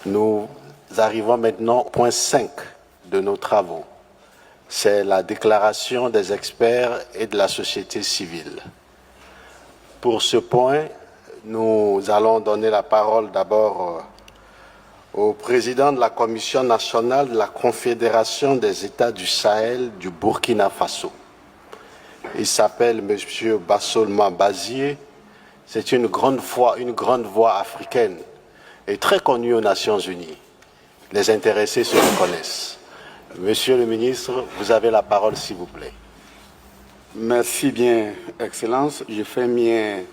Nous arrivons maintenant au point 5 de nos travaux. C'est la déclaration des experts et de la société civile. Pour ce point, nous allons donner la parole d'abord au président de la Commission nationale de la Confédération des États du Sahel du Burkina Faso. Il s'appelle M. Bassolma Bazié. C'est une grande voix africaine et très connue aux Nations Unies. Les intéressés se reconnaissent. Monsieur le ministre, vous avez la parole, s'il vous plaît. Merci bien, Excellence. Je fais mien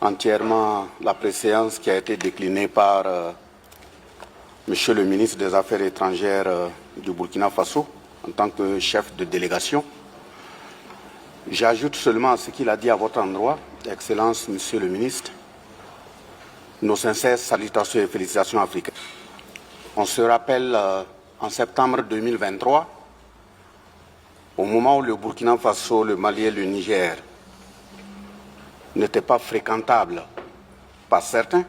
entièrement la préséance qui a été déclinée par Monsieur le ministre des Affaires étrangères du Burkina Faso en tant que chef de délégation. J'ajoute seulement à ce qu'il a dit à votre endroit, Excellence, Monsieur le ministre, nos sincères salutations et félicitations africaines. On se rappelle en septembre 2023, au moment où le Burkina Faso, le Mali et le Niger n'étaient pas fréquentables par certains,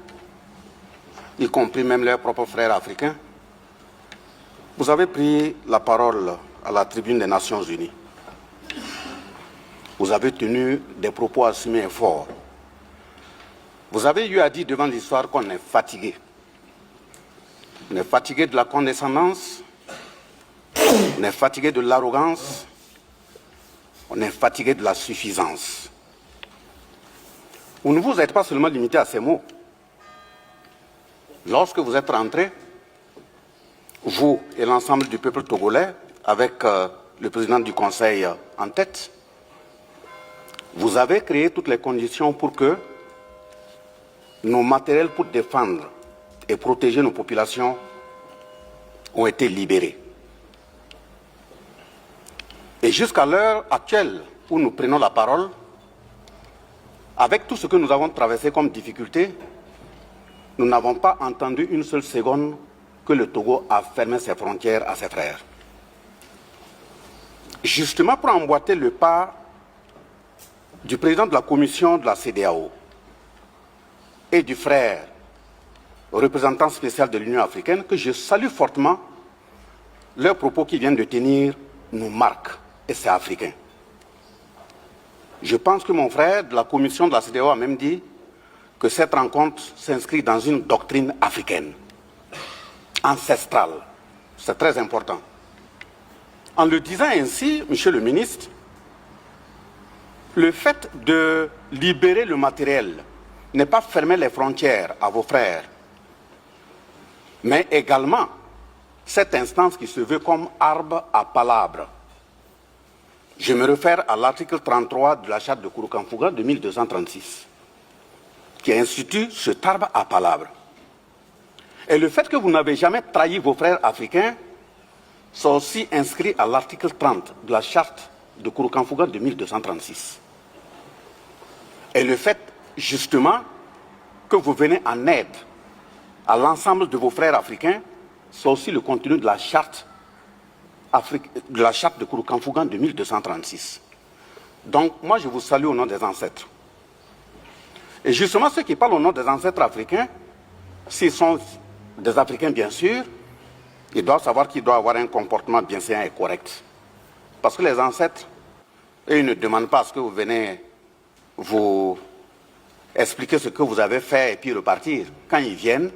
y compris même leurs propres frères africains, vous avez pris la parole à la tribune des Nations Unies. Vous avez tenu des propos assumés et forts. Vous avez eu à dire devant l'histoire qu'on est fatigué. On est fatigué de la condescendance, on est fatigué de l'arrogance, on est fatigué de la suffisance. Vous ne vous êtes pas seulement limité à ces mots. Lorsque vous êtes rentrés, vous et l'ensemble du peuple togolais, avec le président du Conseil en tête, vous avez créé toutes les conditions pour que nos matériels pour défendre et protéger nos populations ont été libérés. Et jusqu'à l'heure actuelle où nous prenons la parole, avec tout ce que nous avons traversé comme difficulté, nous n'avons pas entendu une seule seconde que le Togo a fermé ses frontières à ses frères. Justement pour emboîter le pas du président de la commission de la CEDEAO et du frère représentant spécial de l'Union africaine, que je salue fortement, leurs propos qu'ils viennent de tenir nous marquent, et c'est africain. Je pense que mon frère de la commission de la CEDEAO a même dit que cette rencontre s'inscrit dans une doctrine africaine, ancestrale. C'est très important. En le disant ainsi, Monsieur le ministre, le fait de libérer le matériel n'est pas fermer les frontières à vos frères, mais également cette instance qui se veut comme arbre à palabre. Je me réfère à l'article 33 de la charte de Kouroukanfouga de 1236, qui institue cet arbre à palabre. Et le fait que vous n'avez jamais trahi vos frères africains, c'est aussi inscrit à l'article 30 de la charte de Kouroukanfouga de 1236. Et le fait, justement, que vous venez en aide à l'ensemble de vos frères africains, c'est aussi le contenu de la charte de Kouroukanfouga de 1236. Donc, moi, je vous salue au nom des ancêtres. Et justement, ceux qui parlent au nom des ancêtres africains, s'ils sont des Africains, bien sûr, ils doivent savoir qu'ils doivent avoir un comportement bienséant et correct. Parce que les ancêtres, eux, ils ne demandent pas à ce que vous venez vous expliquer ce que vous avez fait et puis repartir. Quand ils viennent,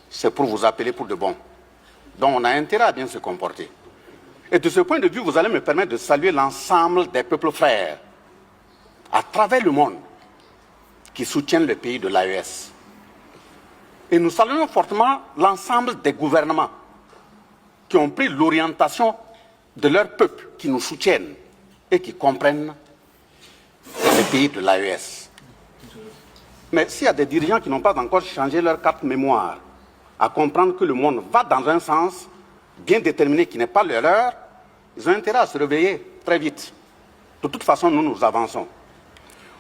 c'est pour vous appeler pour de bon. Donc on a intérêt à bien se comporter. Et de ce point de vue, vous allez me permettre de saluer l'ensemble des peuples frères à travers le monde qui soutiennent le pays de l'AES. Et nous saluons fortement l'ensemble des gouvernements qui ont pris l'orientation de leur peuple, qui nous soutiennent et qui comprennent le pays de l'AES. Mais s'il y a des dirigeants qui n'ont pas encore changé leur carte mémoire à comprendre que le monde va dans un sens bien déterminé qui n'est pas le leur, ils ont intérêt à se réveiller très vite. De toute façon, nous avançons.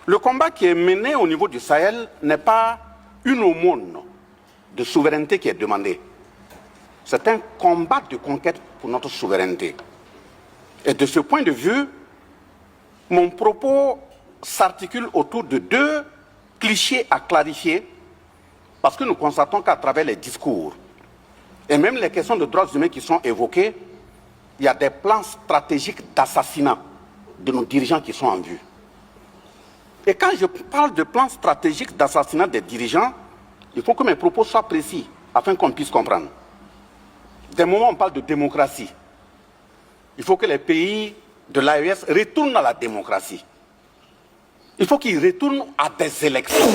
Le combat qui est mené au niveau du Sahel n'est pas une aumône de souveraineté qui est demandée. C'est un combat de conquête pour notre souveraineté. Et de ce point de vue, mon propos s'articule autour de deux clichés à clarifier Parce que nous constatons qu'à travers les discours, et même les questions de droits humains qui sont évoquées, il y a des plans stratégiques d'assassinat de nos dirigeants qui sont en vue. Et quand je parle de plans stratégiques d'assassinat des dirigeants, il faut que mes propos soient précis, afin qu'on puisse comprendre. Des moments où on parle de démocratie, il faut que les pays de l'AES retournent à la démocratie. Il faut qu'ils retournent à des élections.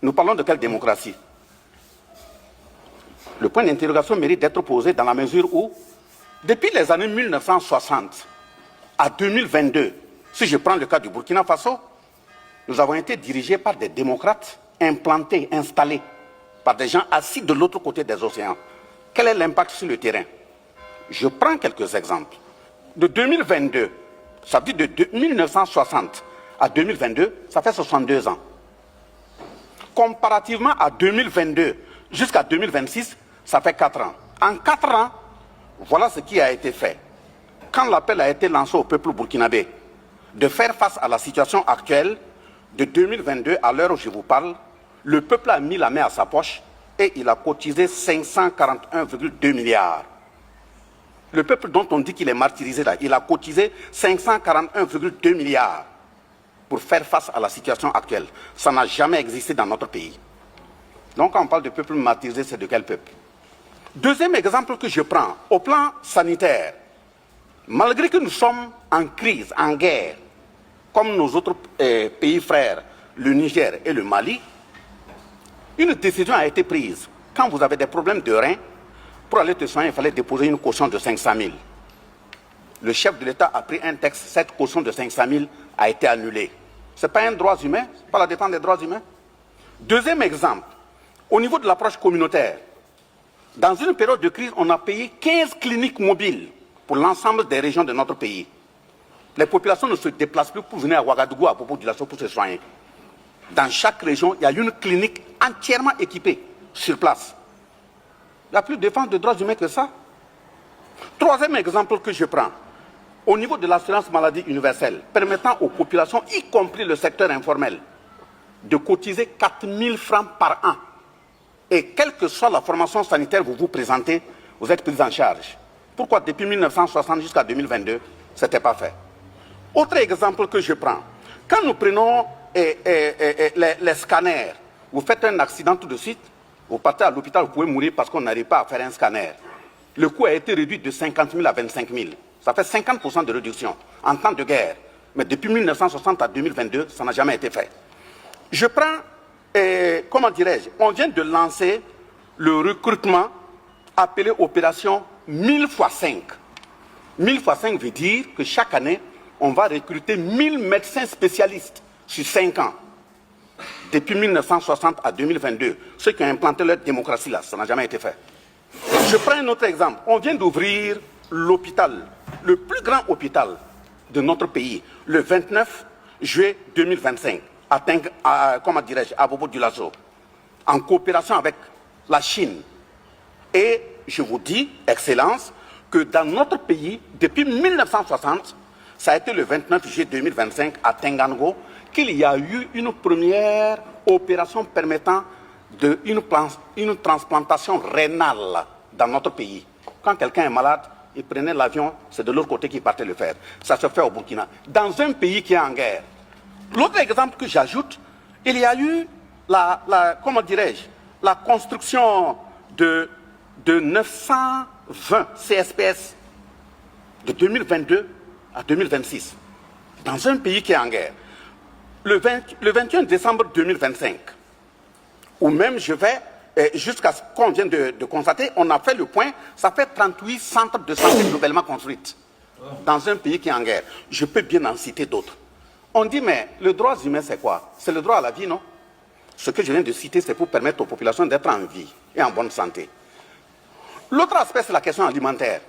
Nous parlons de quelle démocratie? Le point d'interrogation mérite d'être posé dans la mesure où, depuis les années 1960 à 2022, si je prends le cas du Burkina Faso, nous avons été dirigés par des démocrates implantés, installés, par des gens assis de l'autre côté des océans. Quel est l'impact sur le terrain? Je prends quelques exemples. De 2022, ça veut dire de 1960 à 2022, ça fait 62 ans. Comparativement à 2022 jusqu'à 2026, ça fait 4 ans. En 4 ans, voilà ce qui a été fait. Quand l'appel a été lancé au peuple burkinabé de faire face à la situation actuelle, de 2022 à l'heure où je vous parle, le peuple a mis la main à sa poche et il a cotisé 541,2 milliards. Le peuple dont on dit qu'il est martyrisé là, il a cotisé 541,2 milliards pour faire face à la situation actuelle. Ça n'a jamais existé dans notre pays. Donc quand on parle de peuple martyrisé, c'est de quel peuple? Deuxième exemple que je prends, au plan sanitaire, malgré que nous sommes en crise, en guerre, comme nos autres pays frères, le Niger et le Mali, une décision a été prise. Quand vous avez des problèmes de reins, pour aller te soigner, il fallait déposer une caution de 500 000. Le chef de l'État a pris un texte, cette caution de 500 000 a été annulée. Ce n'est pas un droit humain, ce n'est pas la défense des droits humains. Deuxième exemple, au niveau de l'approche communautaire, dans une période de crise, on a payé 15 cliniques mobiles pour l'ensemble des régions de notre pays. Les populations ne se déplacent plus pour venir à Ouagadougou, à Bobo-Dioulasso pour se soigner. Dans chaque région, il y a une clinique entièrement équipée sur place. Il n'y a plus de défense de droits humains que ça. Troisième exemple que je prends, au niveau de l'assurance maladie universelle, permettant aux populations, y compris le secteur informel, de cotiser 4 000 francs par an. Et quelle que soit la formation sanitaire que vous vous présentez, vous êtes pris en charge. Pourquoi depuis 1960 jusqu'à 2022, ce n'était pas fait? Autre exemple que je prends, quand nous prenons les scanners, vous faites un accident tout de suite, vous partez à l'hôpital, vous pouvez mourir parce qu'on n'arrive pas à faire un scanner. Le coût a été réduit de 50 000 à 25 000. Ça fait 50% de réduction en temps de guerre. Mais depuis 1960 à 2022, ça n'a jamais été fait. Je prends, comment dirais-je, on vient de lancer le recrutement appelé opération 1000 x 5. 1000 x 5 veut dire que chaque année, on va recruter 1000 médecins spécialistes sur 5 ans. Depuis 1960 à 2022, ceux qui ont implanté leur démocratie là, ça n'a jamais été fait. Je prends un autre exemple. On vient d'ouvrir l'hôpital, le plus grand hôpital de notre pays, le 29 juillet 2025, à Bobo-Dioulasso, en coopération avec la Chine. Et je vous dis, Excellence, que dans notre pays, depuis 1960, ça a été le 29 juillet 2025 à Tengango, qu'il y a eu une première opération permettant une transplantation rénale dans notre pays. Quand quelqu'un est malade, il prenait l'avion, c'est de l'autre côté qu'il partait le faire. Ça se fait au Burkina, dans un pays qui est en guerre. L'autre exemple que j'ajoute, il y a eu la construction de 920 CSPS de 2022 à 2026, dans un pays qui est en guerre. Le 21 décembre 2025, ou même je vais, jusqu'à ce qu'on vient de constater, on a fait le point, ça fait 38 centres de santé nouvellement construits dans un pays qui est en guerre. Je peux bien en citer d'autres. On dit, mais le droit humain, c'est quoi? C'est le droit à la vie, non? Ce que je viens de citer, c'est pour permettre aux populations d'être en vie et en bonne santé. L'autre aspect, c'est la question alimentaire.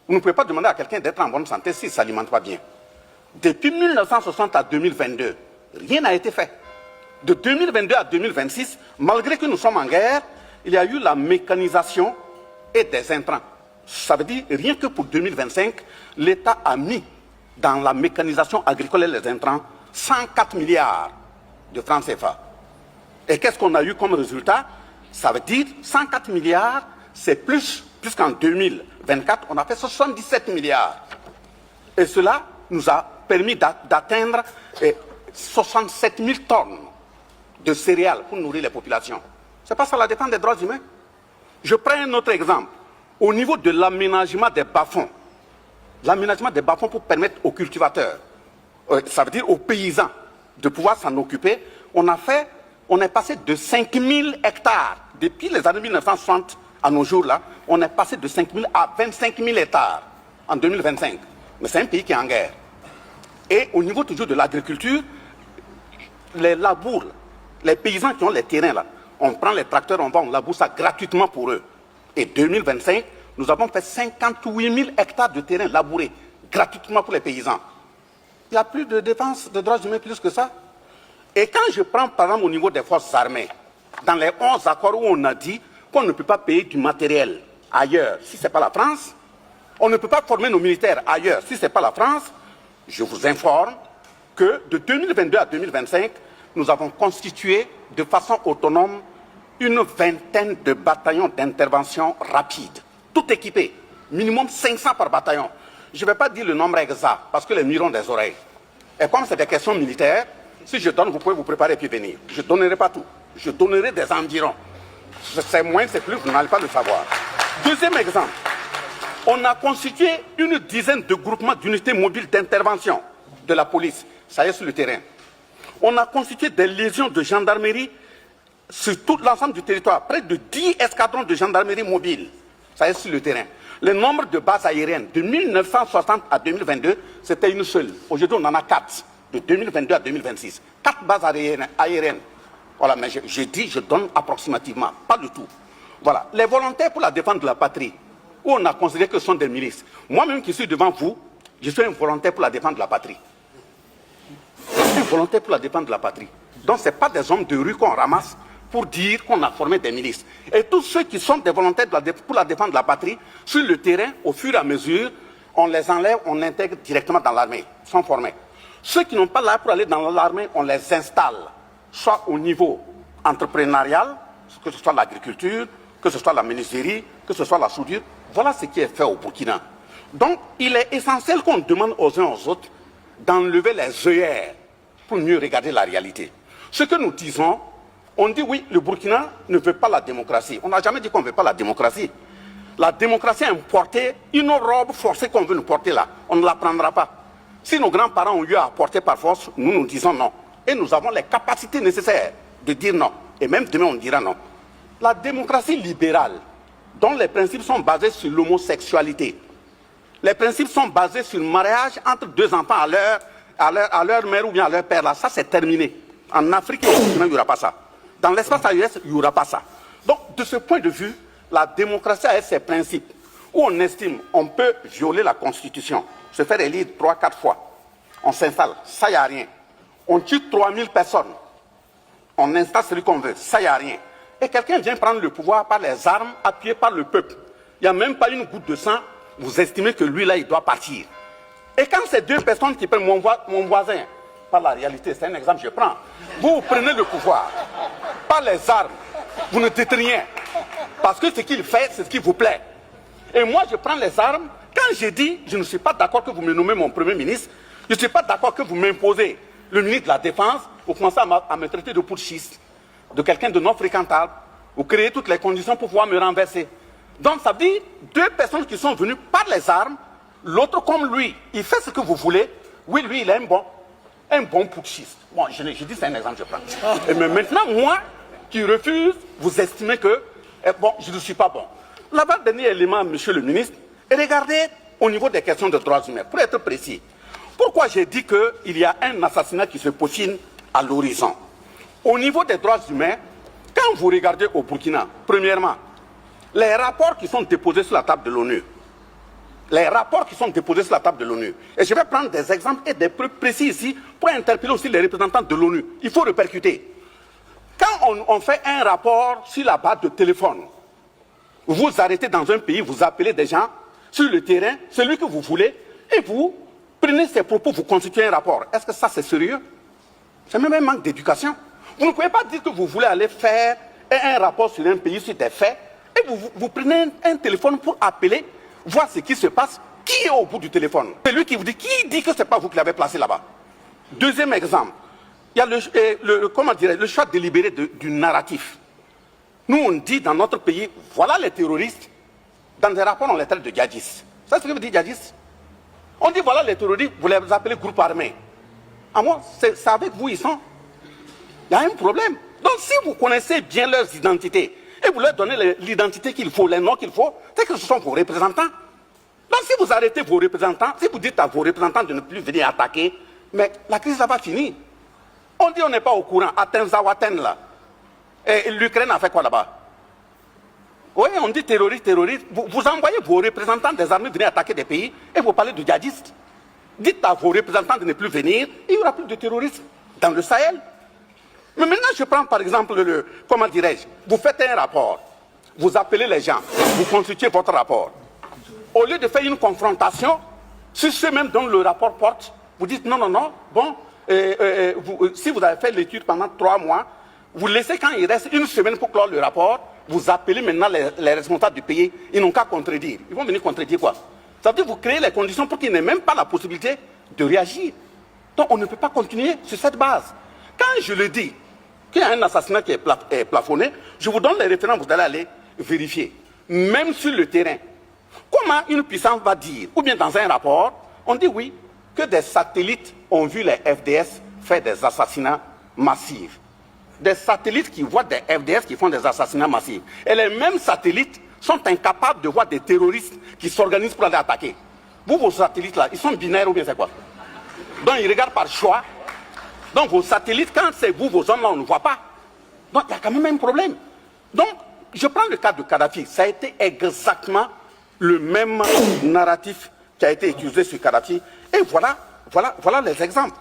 Vous ne pouvez pas demander à quelqu'un d'être en bonne santé s'il ne s'alimente pas bien. Depuis 1960 à 2022, rien n'a été fait. De 2022 à 2026, malgré que nous sommes en guerre, il y a eu la mécanisation et des intrants. Ça veut dire, rien que pour 2025, l'État a mis dans la mécanisation agricole et les intrants 104 milliards de francs CFA. Et qu'est-ce qu'on a eu comme résultat? Ça veut dire 104 milliards, c'est plus, puisqu'en 2024, on a fait 77 milliards. Et cela nous a permis d'atteindre 67 000 tonnes de céréales pour nourrir les populations. Ce n'est pas ça la défense des droits humains. Je prends un autre exemple. Au niveau de l'aménagement des bas-fonds, pour permettre aux cultivateurs, ça veut dire aux paysans, de pouvoir s'en occuper, on est passé de 5 000 hectares, depuis les années 1960 à nos jours là, on est passé de 5 000 à 25 000 hectares en 2025. Mais c'est un pays qui est en guerre. Et au niveau toujours de l'agriculture, les labours, les paysans qui ont les terrains là, on prend les tracteurs, on laboure ça gratuitement pour eux. Et 2025, nous avons fait 58 000 hectares de terrain labourés gratuitement pour les paysans. Il n'y a plus de défense des droits humains plus que ça. Et quand je prends par exemple au niveau des forces armées, dans les 11 accords où on a dit qu'on ne peut pas payer du matériel ailleurs si ce n'est pas la France, on ne peut pas former nos militaires ailleurs si ce n'est pas la France, je vous informe que de 2022 à 2025, nous avons constitué de façon autonome une vingtaine de bataillons d'intervention rapide, tout équipés, minimum 500 par bataillon. Je ne vais pas dire le nombre exact, parce que les murs ont des oreilles. Et comme c'est des questions militaires, si je donne, vous pouvez vous préparer et puis venir. Je ne donnerai pas tout. Je donnerai des environs. C'est moins, c'est plus, vous n'allez pas le savoir. Deuxième exemple, on a constitué une dizaine de groupements d'unités mobiles d'intervention de la police. Ça y est, sur le terrain. On a constitué des légions de gendarmerie sur tout l'ensemble du territoire. Près de 10 escadrons de gendarmerie mobile. Ça y est, sur le terrain. Le nombre de bases aériennes de 1960 à 2022, c'était une seule. Aujourd'hui, on en a 4, de 2022 à 2026. 4 bases aériennes. Voilà, mais je dis, je donne approximativement, pas du tout. Voilà, les volontaires pour la défense de la patrie, où on a considéré que ce sont des milices. Moi-même qui suis devant vous, je suis un volontaire pour la défense de la patrie. Un volontaire pour la défense de la patrie. Donc, ce n'est pas des hommes de rue qu'on ramasse pour dire qu'on a formé des milices. Et tous ceux qui sont des volontaires pour la défense de la patrie, sur le terrain, au fur et à mesure, on les enlève, on intègre directement dans l'armée, sont formés. Ceux qui n'ont pas là pour aller dans l'armée, on les installe, soit au niveau entrepreneurial, que ce soit l'agriculture, que ce soit la menuiserie, que ce soit la soudure. Voilà ce qui est fait au Burkina. Donc, il est essentiel qu'on demande aux uns aux autres d'enlever les œillères pour mieux regarder la réalité. Ce que nous disons, on dit oui, le Burkina ne veut pas la démocratie. On n'a jamais dit qu'on ne veut pas la démocratie. La démocratie a importé une robe forcée qu'on veut nous porter là. On ne la prendra pas. Si nos grands-parents ont eu à porter par force, nous disons non. Et nous avons les capacités nécessaires de dire non. Et même demain, on dira non. La démocratie libérale, dont les principes sont basés sur l'homosexualité, les principes sont basés sur le mariage entre deux enfants à leur mère ou bien à leur père, là, ça c'est terminé. En Afrique et au Burkina, il n'y aura pas ça. Dans l'espace AES, il n'y aura pas ça. Donc, de ce point de vue, la démocratie a ses principes, où on estime on peut violer la Constitution, se faire élire 3-4 fois. On s'installe, ça, il n'y a rien. On tue 3000 personnes. On installe celui qu'on veut, ça, il n'y a rien. Et quelqu'un vient prendre le pouvoir par les armes, appuyé par le peuple. Il n'y a même pas une goutte de sang. Vous estimez que lui, là, il doit partir. Et quand ces deux personnes qui prennent mon voisin, par la réalité, c'est un exemple que je prends, vous prenez le pouvoir, par les armes, vous ne dites rien. Parce que ce qu'il fait, c'est ce qui vous plaît. Et moi, je prends les armes. Quand je dis, je ne suis pas d'accord que vous me nommez mon Premier ministre, je ne suis pas d'accord que vous m'imposez le ministre de la Défense, vous commencez à me traiter de putschiste, de quelqu'un de non fréquentable, vous créez toutes les conditions pour pouvoir me renverser. Donc ça veut dire deux personnes qui sont venues par les armes, l'autre comme lui, il fait ce que vous voulez, oui, lui, il est un bon putschiste. Bon, je dis c'est un exemple, je prends. Et mais maintenant, moi, qui refuse, vous estimez que, bon, je ne suis pas bon. Là-bas, dernier élément, monsieur le ministre, et regardez au niveau des questions de droits humains, pour être précis. Pourquoi j'ai dit qu'il y a un assassinat qui se peaufine à l'horizon? Au niveau des droits humains, quand vous regardez au Burkina, premièrement, les rapports qui sont déposés sur la table de l'ONU, et je vais prendre des exemples et des preuves précis ici pour interpeller aussi les représentants de l'ONU. Il faut répercuter. Quand on fait un rapport sur la base de téléphone, vous arrêtez dans un pays, vous appelez des gens sur le terrain, celui que vous voulez, et vous prenez ces propos, vous constituez un rapport. Est-ce que ça c'est sérieux? C'est même un manque d'éducation. Vous ne pouvez pas dire que vous voulez aller faire et un rapport sur un pays, sur des faits, et vous prenez un téléphone pour appeler, voir ce qui se passe, qui est au bout du téléphone? C'est lui qui vous dit, qui dit que ce n'est pas vous qui l'avez placé là-bas? Deuxième exemple, il y a le choix délibéré du narratif. Nous, on dit dans notre pays, voilà les terroristes. Dans des rapports, on les traite de djihadistes. C'est ce que veut dire djihadistes? On dit, voilà les terroristes, vous les appelez groupe armé. À moi, c'est avec vous, ils sont. Il y a un problème. Donc, si vous connaissez bien leurs identités, et vous leur donnez l'identité qu'il faut, les noms qu'il faut, c'est que ce sont vos représentants. Donc, si vous arrêtez vos représentants, si vous dites à vos représentants de ne plus venir attaquer, mais la crise va finir. On dit on n'est pas au courant. À Tenzawaten, là. Et l'Ukraine a fait quoi là-bas? Oui, on dit terroriste, terroriste. Vous envoyez vos représentants des armées venir attaquer des pays et vous parlez de djihadistes. Dites à vos représentants de ne plus venir, il n'y aura plus de terrorisme dans le Sahel. Mais maintenant, je prends par exemple comment dirais-je, vous faites un rapport, vous appelez les gens, vous constituez votre rapport. Au lieu de faire une confrontation, sur ceux même dont le rapport porte, vous dites non, non, non, bon, si vous avez fait l'étude pendant 3 mois, vous laissez quand il reste une semaine pour clore le rapport, vous appelez maintenant les responsables du pays, ils n'ont qu'à contredire. Ils vont venir contredire quoi? Ça veut dire que vous créez les conditions pour qu'ils n'aient même pas la possibilité de réagir. Donc on ne peut pas continuer sur cette base. Quand je le dis, qu'il y a un assassinat qui est plafonné, je vous donne les références, vous allez aller vérifier. Même sur le terrain, comment une puissance va dire, ou bien dans un rapport, on dit oui, que des satellites ont vu les FDS faire des assassinats massifs. Des satellites qui voient des FDS qui font des assassinats massifs. Et les mêmes satellites sont incapables de voir des terroristes qui s'organisent pour aller attaquer. Vous, vos satellites là, ils sont binaires ou bien c'est quoi? Donc ils regardent par choix. Donc vos satellites, quand c'est vous, vos hommes là, on ne voit pas. Donc il y a quand même un problème. Donc, je prends le cas de Kadhafi. Ça a été exactement le même narratif qui a été utilisé sur Kadhafi. Et voilà les exemples.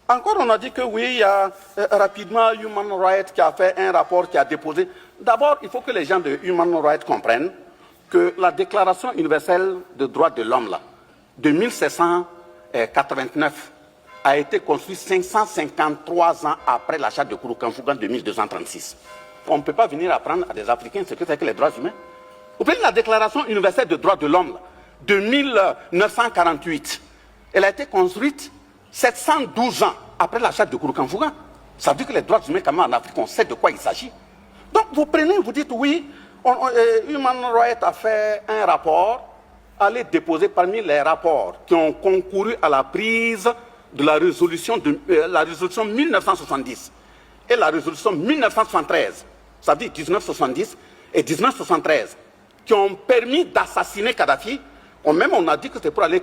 Encore, on a dit que oui, il y a rapidement Human Rights qui a fait un rapport, qui a déposé. D'abord, il faut que les gens de Human Rights comprennent que la Déclaration universelle des droits de l'homme, de 1789, a été construite 553 ans après la charte de Kurukanfuga de 1236. On ne peut pas venir apprendre à des Africains ce que c'est que les droits humains. Vous prenez la Déclaration universelle des droits de l'homme de 1948. Elle a été construite 712 ans après la charte de Kurukanfuga. Ça veut dire que les droits humains, quand même en Afrique, on sait de quoi il s'agit. Donc vous prenez, vous dites oui, Human Rights a fait un rapport, allez déposer parmi les rapports qui ont concouru à la prise de la résolution 1970 et la résolution 1973, ça veut dire 1970 et 1973, qui ont permis d'assassiner Kadhafi. On a dit que c'est pour aller